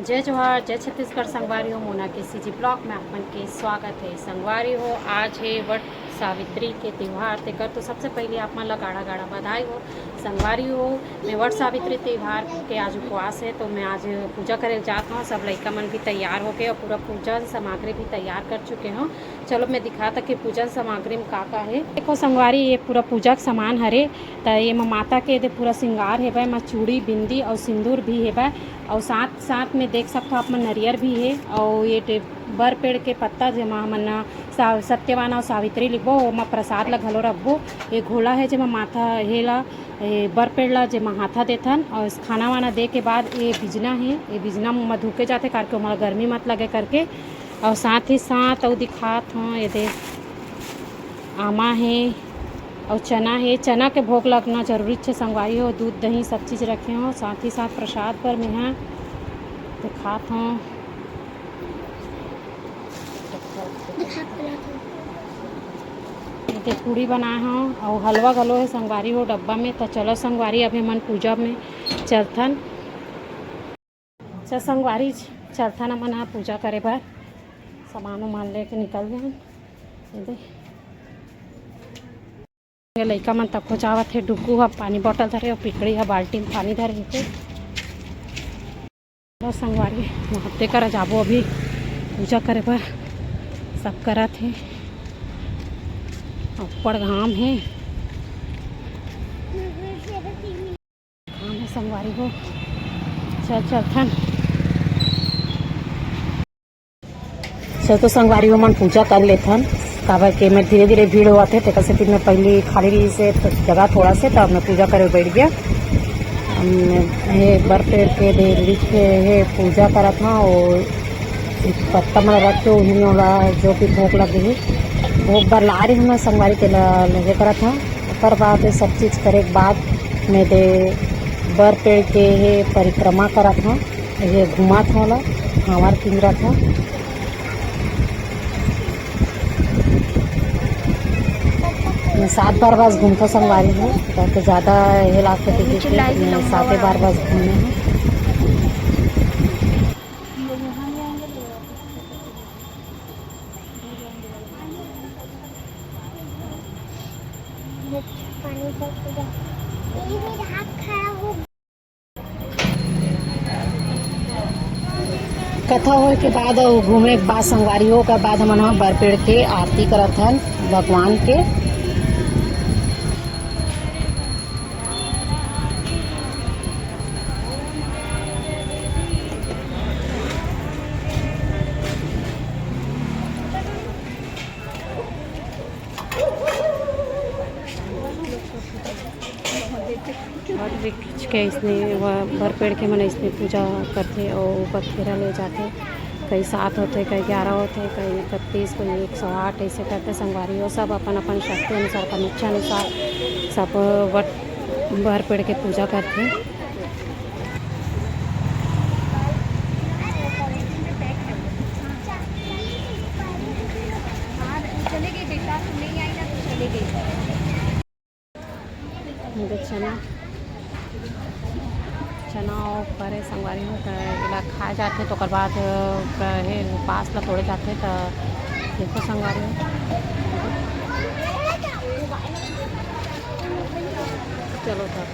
जय जोहार, जय छत्तीसगढ़। संगवारी हो मोना के सीजी ब्लॉग में आपन के स्वागत है। संगवारी हो आज है वट सावित्री के त्यौहार तेकर तो सबसे पहले आप मन ला गाढ़ा गाढ़ा बधाई हो। संगवारी हो मैं वट सावित्री त्यौहार के आज उपवास है तो मैं आज पूजा करे जाता हूँ। सब लड़का मन भी तैयार हो गए और पूरा पूजन सामग्री भी तैयार कर चुके हों। चलो मैं दिखाता कि पूजन सामग्री में का है। देखो संगवारी ये पूरा पूजा का सामान हरे तो ये माता के पूरा श्रृंगार है भाई, चूड़ी बिंदी और सिंदूर भी है भाई, और साथ साथ में देख सकते हो आप मन नरियर भी है और ये बर पेड़ के पत्ता जेमा मन सत्यवान और सावित्री लिखबो ओमा प्रसाद ला घलो रखबो। ये घोला है जेमा माथा हेला बर पेड़ ला जेमा हाथा देथन और खाना वाना दे के बाद ये बिजना है, ये बिजना में धुके जाते करके ओमा गर्मी मत लगे करके। और साथ ही साथ और दिखात हूँ ये दे आमा है और चना है। चना के भोग लगना जरूरी है संगवारी हो। दूध दही सब चीज़ रखे हों। साथ ही साथ प्रसाद पर मैं यहाँ दिखात हूँ। ये पूड़ी बनाए हूँ और हलवा गलो है संगवारी हो डब्बा में। तो चलो संगवारी अभी मन पूजा में चलथन। चल संगवारी चलथन मन पूजा करे बार सामान उमान लेके निकल गए। ये लइका मन तको जावत है। डुगू ह पानी बोतल धरे और पिकड़ी है बाल्टी में पानी धरे थे। बस संगवारी नहाते करा जाबो अभी पूजा करे पर सब करा थे। ऊपर घाम है संगवारी को चल तो संगवारी हो मन पूजा कर लेथन काबर के मैं धीरे धीरे भीड़ हुआ थे तो फिर मैं पहले खाली रही से जगह थोड़ा से तब मैं पूजा करे बैठ गया। ये बर पेड़ के देवी के ये पूजा करा था और पत्ता में रख के उन्हीं वाला जो भी भोग लगे है भोग बार ला रही हूँ मैं संगवारी के लगे करा था। पर बाद सब चीज़ करे के बाद मैं दे बर पेड़ के ये परिक्रमा करा था, ये घुमा था वाला हमार पिंजरा था। मैं 7 बार बस घूमता संगवारी हूँ तो ज़्यादा ये लागते मैं 7 बार बस घूमने हैं। कथा हो के बाद और घूमे के बाद संगवारी हो के बाद हम बर पेड़ के आरती करत हन भगवान के। और खींच के इसने बर पेड़ के मन इसने पूजा करते और ऊपर फेरा ले जाते। कई 7 होते, कई 11 होते, कई 31, कोई 108 ऐसे करते संगवारी हो। सब अपन अपन शक्ति अनुसार अपन इच्छा अनुसार सब बर पेड़ के पूजा करते। चना और परे संगवारी हो तो खाए जाते तो बाद हे उपास ला तोड़े जाते तो देखो संगवारी हो। चलो तब